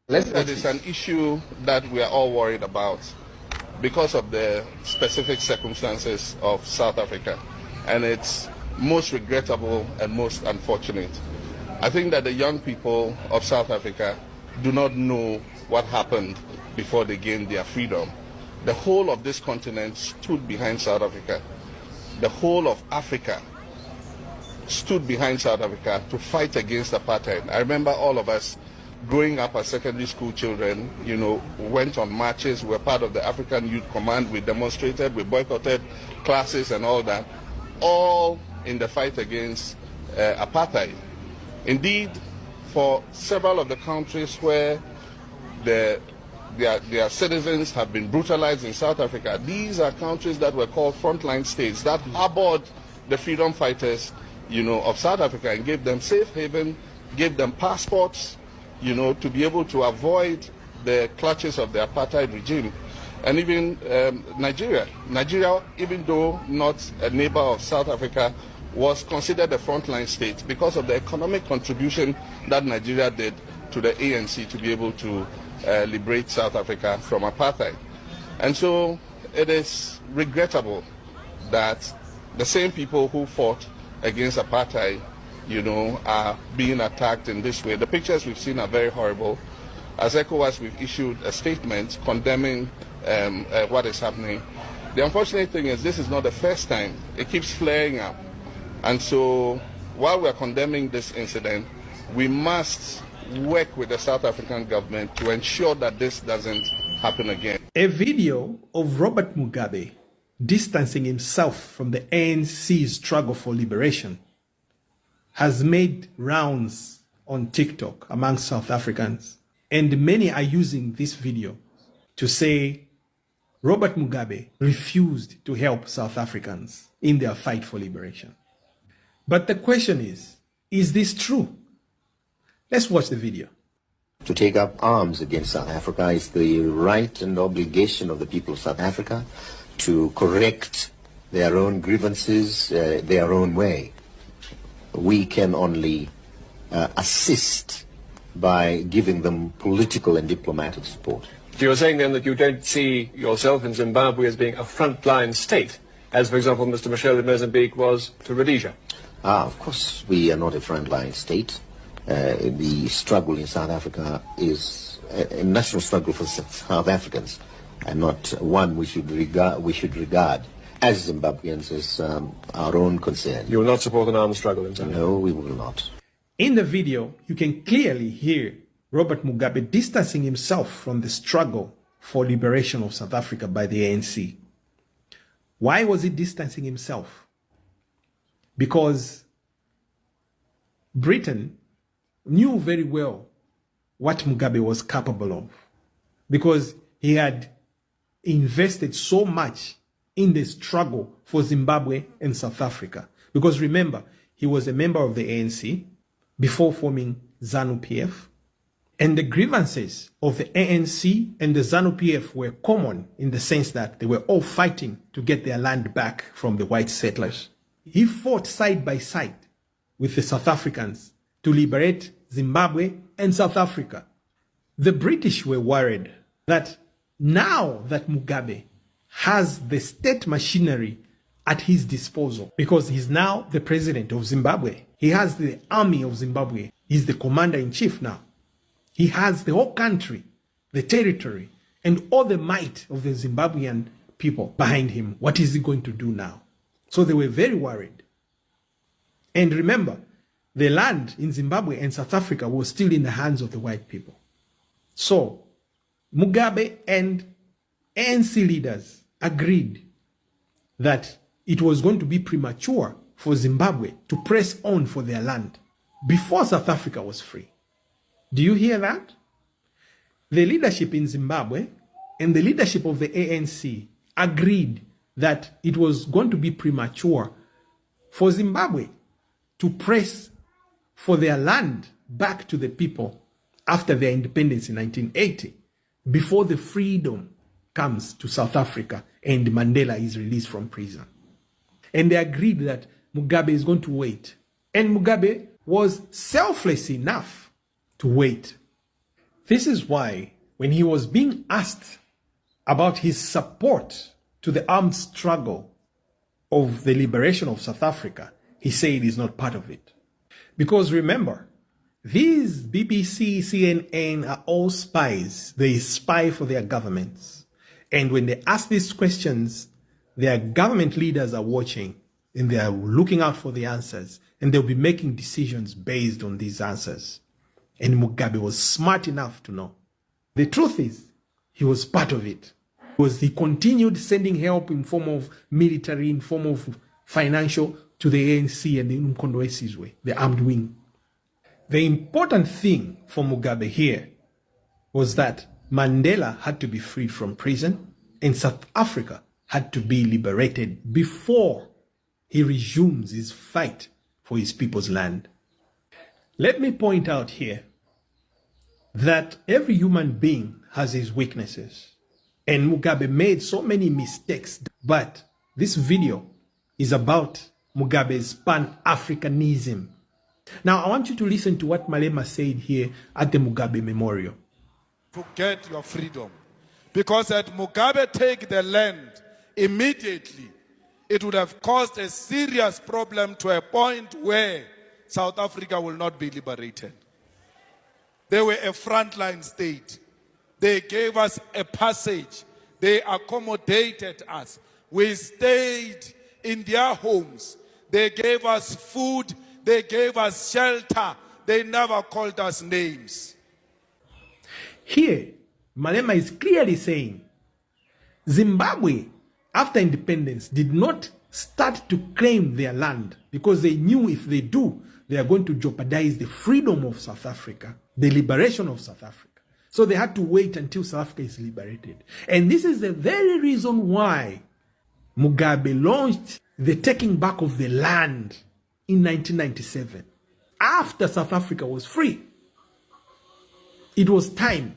That is an issue that we are all worried about because of the specific circumstances of South Africa, and it's most regrettable and most unfortunate. I think that the young people of South Africa do not know what happened before they gained their freedom. The whole of this continent stood behind South Africa. The whole of Africa stood behind South Africa to fight against apartheid. I remember all of us growing up as secondary school children, went on marches, we were part of the African Youth Command, we demonstrated, we boycotted classes and all that, all in the fight against apartheid. Indeed, for several of the countries where their citizens have been brutalized in South Africa, these are countries that were called frontline states that harbored the freedom fighters, of South Africa and gave them safe haven, gave them passports, to be able to avoid the clutches of the apartheid regime. And even Nigeria, even though not a neighbor of South Africa, was considered a frontline state because of the economic contribution that Nigeria did to the ANC to be able to liberate South Africa from apartheid. And so it is regrettable that the same people who fought against apartheid are being attacked in this way. The pictures we've seen are very horrible. As ECOWAS, we've issued a statement condemning what is happening. The unfortunate thing is this is not the first time. It keeps flaring up. And so while we're condemning this incident, we must work with the South African government to ensure that this doesn't happen again. A video of Robert Mugabe distancing himself from the ANC's struggle for liberation has made rounds on TikTok among South Africans. And many are using this video to say Robert Mugabe refused to help South Africans in their fight for liberation. But the question is this true? Let's watch the video. To take up arms against South Africa is the right and obligation of the people of South Africa to correct their own grievances their own way. We can only assist by giving them political and diplomatic support. So you're saying then that you don't see yourself in Zimbabwe as being a frontline state, as for example Mr. Michel in Mozambique was to Rhodesia? Of course we are not a frontline state. The struggle in South Africa is a national struggle for South Africans, and not one we should regard as Zimbabweans as our own concern. You will not support an armed struggle in Zambia? No, we will not. In the video, you can clearly hear Robert Mugabe distancing himself from the struggle for liberation of South Africa by the ANC. Why was he distancing himself? Because Britain knew very well what Mugabe was capable of, because he had invested so much in the struggle for Zimbabwe and South Africa. Because remember, he was a member of the ANC before forming ZANU-PF, and the grievances of the ANC and the ZANU-PF were common in the sense that they were all fighting to get their land back from the white settlers. He fought side by side with the South Africans to liberate Zimbabwe and South Africa. The British were worried that now that Mugabe has the state machinery at his disposal, because he's now the president of Zimbabwe, he has the army of Zimbabwe, he's the commander-in-chief now. He has the whole country, the territory, and all the might of the Zimbabwean people behind him. What is he going to do now? So they were very worried. And remember, the land in Zimbabwe and South Africa was still in the hands of the white people. So Mugabe and ANC leaders agreed that it was going to be premature for Zimbabwe to press on for their land before South Africa was free. Do you hear that? The leadership in Zimbabwe and the leadership of the ANC agreed that it was going to be premature for Zimbabwe to press for their land back to the people after their independence in 1980, before the freedom comes to South Africa and Mandela is released from prison. And they agreed that Mugabe is going to wait. And Mugabe was selfless enough to wait. This is why when he was being asked about his support to the armed struggle of the liberation of South Africa, he said he's not part of it. Because remember, these BBC, CNN are all spies. They spy for their governments. And when they ask these questions, their government leaders are watching and they are looking out for the answers. And they'll be making decisions based on these answers. And Mugabe was smart enough to know. The truth is, he was part of it. Because he continued sending help in form of military, in form of financial to the ANC and the Mkondo Sizwe, the armed wing. The important thing for Mugabe here was that Mandela had to be freed from prison and South Africa had to be liberated before he resumes his fight for his people's land. Let me point out here that every human being has his weaknesses. And Mugabe made so many mistakes. But this video is about Mugabe's Pan-Africanism. Now, I want you to listen to what Malema said here at the Mugabe Memorial. To get your freedom. Because had Mugabe take the land immediately, it would have caused a serious problem to a point where South Africa will not be liberated. They were a frontline state. They gave us a passage. They accommodated us. We stayed in their homes. They gave us food. They gave us shelter. They never called us names. Here, Malema is clearly saying Zimbabwe, after independence, did not start to claim their land because they knew if they do, they are going to jeopardize the freedom of South Africa, the liberation of South Africa. So they had to wait until South Africa is liberated. And this is the very reason why Mugabe launched the taking back of the land in 1997. After South Africa was free, it was time.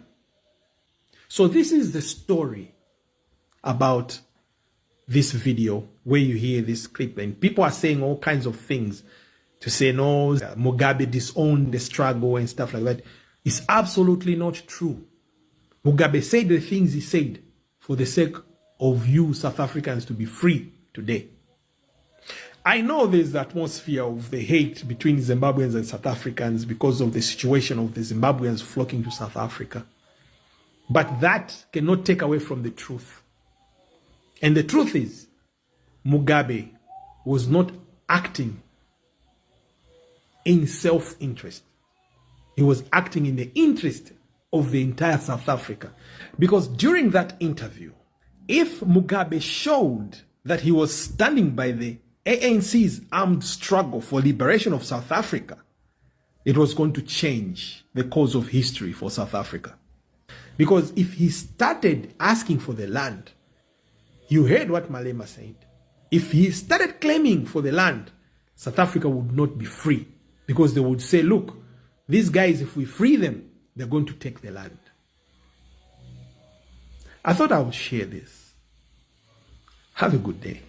So this is the story about this video where you hear this clip. And people are saying all kinds of things to say, no, Mugabe disowned the struggle and stuff like that. It's absolutely not true. Mugabe said the things he said for the sake of you South Africans to be free today. I know there's the atmosphere of the hate between Zimbabweans and South Africans because of the situation of the Zimbabweans flocking to South Africa. But that cannot take away from the truth. And the truth is, Mugabe was not acting in self-interest. He was acting in the interest of the entire South Africa. Because during that interview, if Mugabe showed that he was standing by the ANC's armed struggle for liberation of South Africa, it was going to change the course of history for South Africa. Because if he started asking for the land, you heard what Malema said. If he started claiming for the land, South Africa would not be free. Because they would say, look, these guys, if we free them, they're going to take the land. I thought I would share this. Have a good day.